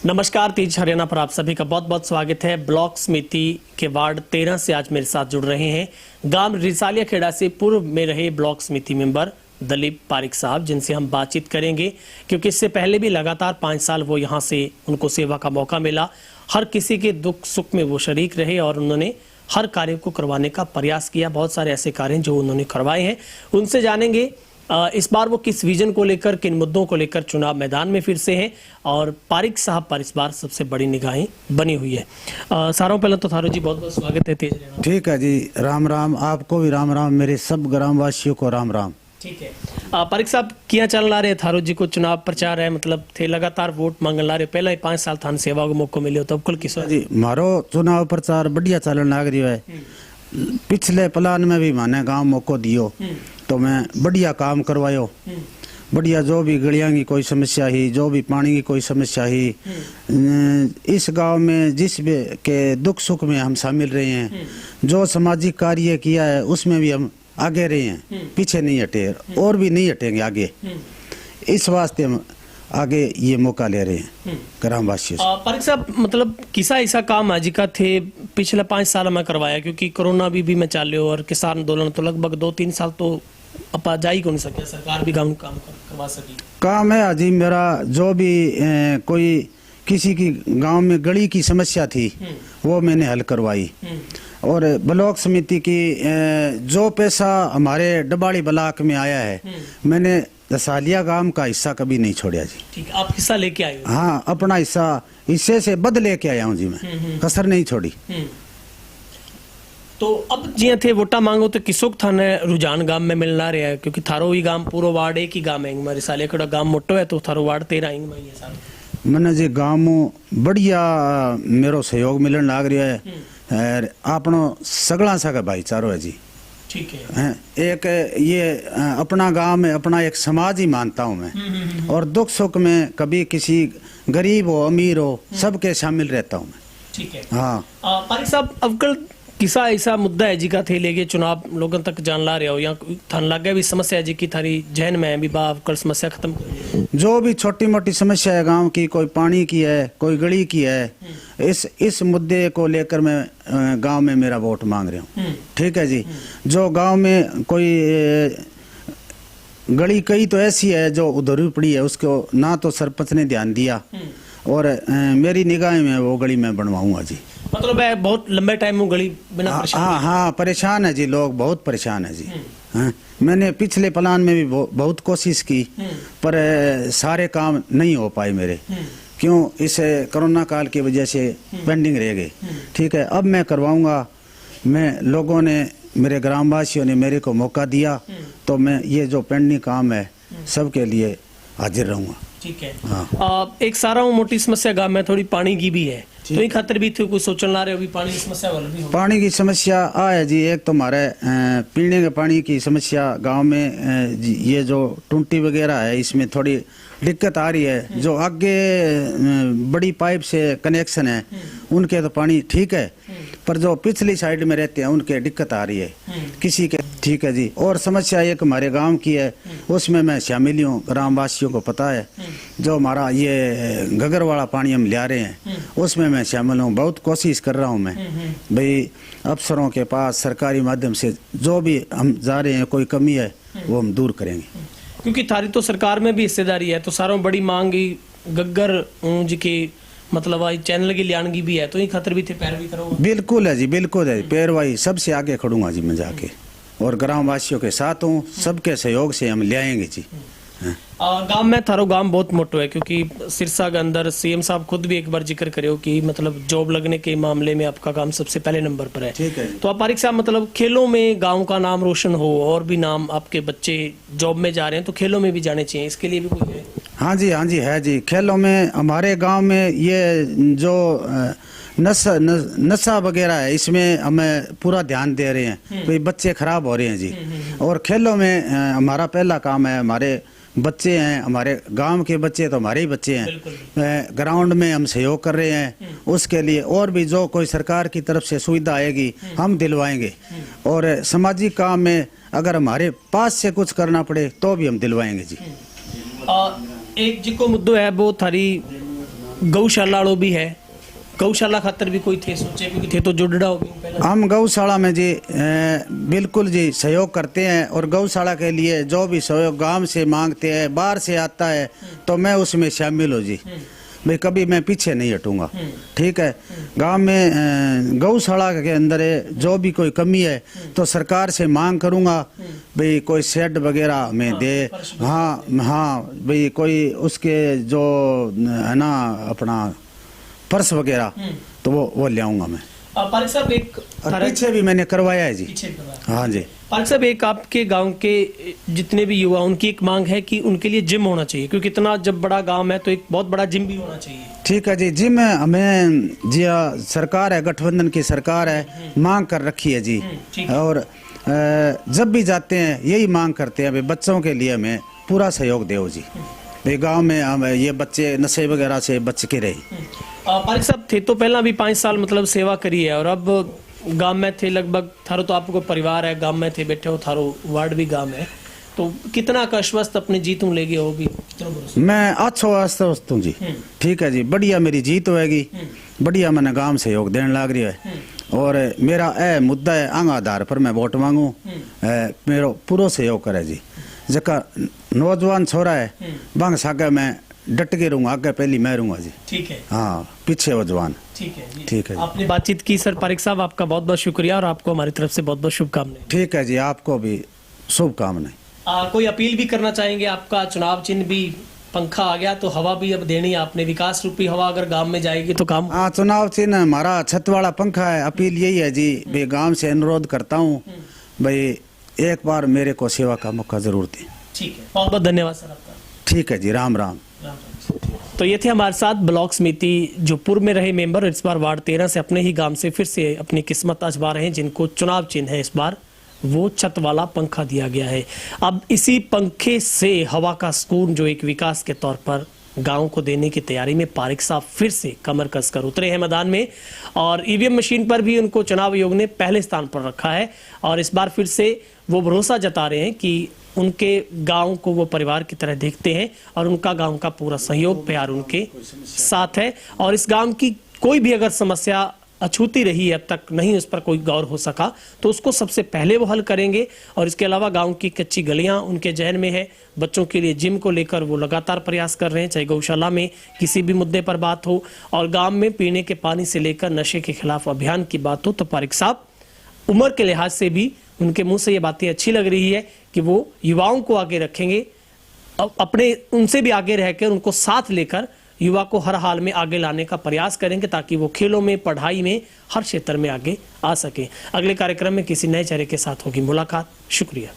नमस्कार, तेज हरियाणा पर आप सभी का बहुत बहुत स्वागत है। ब्लॉक समिति के वार्ड 13 से आज मेरे साथ जुड़ रहे हैं गांव रिसालिया खेड़ा से पूर्व में रहे ब्लॉक समिति मेंबर दलीप पारिक साहब, जिनसे हम बातचीत करेंगे क्योंकि इससे पहले भी लगातार 5 साल वो यहाँ से उनको सेवा का मौका मिला। हर किसी के दुख सुख में वो शरीक रहे और उन्होंने हर कार्य को करवाने का प्रयास किया। बहुत सारे ऐसे कार्य जो उन्होंने करवाए हैं, उनसे जानेंगे इस बार वो किस विजन को लेकर, किन मुद्दों को लेकर चुनाव मैदान में फिर से हैं और पारिक साहब पर इस बार सबसे बड़ी निगाहें बनी हुई है। सारों पहले तो थारू जी बहुत बहुत स्वागत है तेज हरियाणा। ठीक है जी, राम राम, आपको भी राम राम, मेरे सब ग्रामवासियों को राम राम। ठीक है, पारिक साहब किया चल ला रहे थारू जी को चुनाव प्रचार है, मतलब थे लगातार वोट मांगन ला रहे, पहले 5 साल थान सेवा को मौको मिले तब कुल किसो जी मारो चुनाव प्रचार बढ़िया चलन लाग रही है। पिछले प्लान में भी माने गांव मौको दियो तो मैं बढ़िया काम करवायो। बढ़िया जो भी गलियां की कोई समस्या ही, जो भी पानी की कोई समस्या ही, इस गांव में जिस भी के दुख सुख में हम शामिल रहे हैं, जो सामाजिक कार्य किया है उसमें भी हम आगे रहे हैं, पीछे नहीं हटे और भी नहीं हटेंगे आगे। इस वास्ते हम आगे ये मौका ले रहे हैं ग्रामवासियों से। पारिक साहब, मतलब किसा ऐसा काम आज का थे पिछले 5 साल में करवाया, क्योंकि कोरोना भी में चाल और किसान आंदोलन तो लगभग 2-3 साल तो अपा जा ही कौन सके, सरकार भी काम करवा सकी। काम है अजी मेरा, जो भी कोई किसी की गांव में गली की समस्या थी वो मैंने हल करवाई। और ब्लॉक समिति की जो पैसा हमारे डबाड़ी ब्लॉक में आया है, मैंने रसालिया गांव का हिस्सा कभी नहीं छोड़ा जी। ठीक, आप हिस्सा लेके आए हो? हाँ, अपना हिस्सा हिस्से से बद लेके आया हूँ जी मैं, कसर नहीं छोड़ी। तो अब जिया थे वोटा मांगो तो किसोक थाने रुझान गांव में मिलना रहा है, क्योंकि थारो ही गांव पूरा वार्ड एक ही गांव है, हमारे साले कड़ा गांव मोटो है तो थारो वार्ड 13 में ये साल मैंने जी गांव में बढ़िया मेरो सहयोग मिलन लाग रहा है। आपनो सगला सा भाईचारो है जी। ठीक है, एक ये अपना गांव में अपना एक समाज ही मानता हूँ मैं। और दुख सुख में कभी किसी गरीब हो अमीर हो सबके शामिल रहता हूँ मैं। ठीक है। हाँ पारिक साहब, अब कल किसा ऐसा मुद्दा है जी का थे लेके चुनाव लोगों तक जान ला रहे हो, या थान लग गया भी समस्या है जी की थारी जहन में है भी बाप कल समस्या खत्म कर, जो भी छोटी मोटी समस्या है गांव की, कोई पानी की है, कोई गली की है, इस मुद्दे को लेकर मैं गांव में मेरा वोट मांग रहा हूँ। ठीक है जी। जो गांव में कोई गली कई तो ऐसी है जो उधर पड़ी है, उसको ना तो सरपंच ने ध्यान दिया और मेरी निगाह में वो गली में बनवाऊंगा जी। मतलब है बहुत लंबे टाइम में गली बिना परेशान। हाँ, परेशान है जी, लोग बहुत परेशान है जी। हाँ, मैंने पिछले प्लान में भी बहुत कोशिश की पर सारे काम नहीं हो पाए मेरे, क्यों, इस कोरोना काल की वजह से पेंडिंग रह गए। ठीक है, अब मैं करवाऊंगा। मैं लोगों ने, मेरे ग्रामवासियों ने मेरे को मौका दिया तो मैं ये जो पेंडिंग काम है सबके लिए हाजिर रहूंगा। ठीक है। एक सारा मोटी समस्या गांव में थोड़ी पानी की भी है, तो एक खातर भी थे कुछ सोचने ला रहे हो भी पानी की समस्या वाला भी हो। पानी की समस्या है जी। एक तो हमारे पीने के पानी की समस्या गांव में ये जो टूंटी वगैरह है इसमें थोड़ी दिक्कत आ रही है। जो आगे बड़ी पाइप से कनेक्शन है उनके तो पानी ठीक है, पर जो पिछली साइड में रहते हैं उनके दिक्कत आ रही है किसी के। ठीक है जी। और समस्या एक हमारे गांव की है, उसमें मैं शामिल हूँ, ग्रामवासियों को पता है। जो हमारा ये घगर वाला पानी हम ले रहे हैं उसमें मैं शामिल हूँ। बहुत कोशिश कर रहा हूँ मैं भाई, अफसरों के पास सरकारी माध्यम से जो भी हम जा रहे हैं कोई कमी है वो हम दूर करेंगे, क्योंकि थारी तो सरकार में भी हिस्सेदारी है, तो सारों बड़ी मांग गग्गर जी की मतलब आई चैनल की लियानगी भी है, तो ये खतर भी थे पैरवी करो। बिल्कुल है जी, बिल्कुल है। पैरवाई सबसे आगे खड़ूंगा जी मैं जाके, और ग्रामवासियों के साथ हूँ, सबके सहयोग से हम ले आएंगे जी। गांव में थारो गांव बहुत मोटो है, क्योंकि सिरसा के अंदर सीएम साहब खुद भी एक बार जिक्र करो कि मतलब जॉब लगने के मामले में आपका काम सबसे पहले नंबर पर है। ठीक है। तो आप पारिक साहब, मतलब खेलों में गांव का नाम रोशन हो और भी नाम आपके बच्चे जॉब में जा रहे हैं तो खेलों में भी जाने चाहिए, इसके लिए भी कोई है? हाँ जी, हाँ जी, है जी। खेलों में हमारे गांव में ये जो नशा वगैरह है इसमें हमें पूरा ध्यान दे रहे हैं, कोई बच्चे खराब हो रहे हैं जी। और खेलों में हमारा पहला काम है, हमारे बच्चे हैं, हमारे गांव के बच्चे तो हमारे ही बच्चे हैं, ग्राउंड में हम सहयोग कर रहे हैं उसके लिए। और भी जो कोई सरकार की तरफ से सुविधा आएगी हम दिलवाएंगे, और सामाजिक काम में अगर हमारे पास से कुछ करना पड़े तो भी हम दिलवाएंगे जी। एक जिको मुद्दो है वो थारी गौशाला भी है, गौशाला खातर भी कोई थे सोचे, क्योंकि थे तो जुड़ना होगी पहले। हम गौशाला में जी बिल्कुल जी सहयोग करते हैं, और गौशाला के लिए जो भी सहयोग गांव से मांगते हैं, बाहर से आता है, तो मैं उसमें शामिल हूँ जी। भाई कभी मैं पीछे नहीं हटूंगा। ठीक है, गांव में गौशाला के अंदर जो भी कोई कमी है तो सरकार से मांग करूंगा, भाई कोई शेड वगैरह हमें दे। हाँ हाँ, भाई कोई उसके जो है ना अपना पर्स वगैरह, तो वो ले आऊंगा मैं। पारिक साहब एक पीछे भी मैंने करवाया है जी। हाँ जी। पारिक साहब एक आपके गांव के जितने भी युवा, उनकी एक मांग है कि उनके लिए जिम होना चाहिए, क्योंकि इतना जब बड़ा गांव है तो एक बहुत बड़ा जिम भी होना चाहिए। ठीक है जी, जिम हमें जी सरकार है, गठबंधन की सरकार है, मांग कर रखी है जी। और जब भी जाते हैं यही मांग करते हैं, भाई बच्चों के लिए हमें पूरा सहयोग दो जी। भाई गाँव में हम ये बच्चे नशे वगैरह से बच के रहे। पारिक साहब थे तो पहला भी 5 साल मतलब सेवा करी है, और अब गांव में थे लगभग थारो, तो आपको परिवार है, गांव में थे बैठे हो, थारो वार्ड भी गांव है, तो कितना का आश्वस्त अपने जीतूं लेगे हो भी? मैं अच्छो आश्वस्त हूँ जी। ठीक है जी, बढ़िया मेरी जीत होएगी, बढ़िया मैंने गांव से सहयोग देने लग रही है, और मेरा मुद्दा है अंग आधार पर मैं वोट मांगू, मेरा पूरा सहयोग करे जी। जका नौजवान छोरा है बांग सागे मैं डट के रहूंगा, आगे पहली मैं रहूंगा जी। ठीक है। हाँ, पीछे वो जवान। ठीक है जी। ठीक है जी। आपने बातचीत की सर पारिक साहब, आपका बहुत बहुत शुक्रिया, और आपको हमारी तरफ से बहुत बहुत शुभकामनाएं। ठीक है जी, आपको भी शुभकामनाएं। कोई अपील भी करना चाहेंगे? आपका चुनाव चिन्ह भी पंखा आ गया, तो हवा भी अब देनी है आपने, विकास रूपी हवा अगर गांव में जाएगी तो काम। हाँ, चुनाव चिन्ह हमारा छत वाला पंखा है। अपील यही है जी, भाई गांव से अनुरोध करता हूँ, भाई एक बार मेरे को सेवा का मौका जरूर दें। ठीक है, बहुत बहुत धन्यवाद सर आपका। ठीक है जी, राम राम। तो ये थे हमारे साथ ब्लॉक समिति जो पूर्व में रहे मेंबर, इस बार वार्ड 13 से अपने ही गांव से फिर से अपनी किस्मत आजमा रहे हैं, जिनको चुनाव चिन्ह है इस बार वो छत वाला पंखा दिया गया है। अब इसी पंखे से हवा का सुकून जो एक विकास के तौर पर गांव को देने की तैयारी में पारिक साहब फिर से कमर कसकर उतरे हैं मैदान में, और ईवीएम मशीन पर भी उनको चुनाव आयोग ने पहले स्थान पर रखा है, और इस बार फिर से वो भरोसा जता रहे हैं कि उनके गांव को वो परिवार की तरह देखते हैं, और उनका गांव का पूरा सहयोग प्यार उनके साथ है, और इस गांव की कोई भी अगर समस्या अछूती रही है अब तक, नहीं उस पर कोई गौर हो सका, तो उसको सबसे पहले वो हल करेंगे। और इसके अलावा गांव की कच्ची गलियां उनके जहन में है, बच्चों के लिए जिम को लेकर वो लगातार प्रयास कर रहे हैं, चाहे गौशाला में किसी भी मुद्दे पर बात हो, और गांव में पीने के पानी से लेकर नशे के खिलाफ अभियान की बात हो, तो पारिक साहब उम्र के लिहाज से भी उनके मुंह से ये बातें अच्छी लग रही है कि वो युवाओं को आगे रखेंगे, अपने उनसे भी आगे रहकर उनको साथ लेकर युवा को हर हाल में आगे लाने का प्रयास करेंगे, ताकि वो खेलों में, पढ़ाई में, हर क्षेत्र में आगे आ सके। अगले कार्यक्रम में किसी नए चेहरे के साथ होगी मुलाकात। शुक्रिया।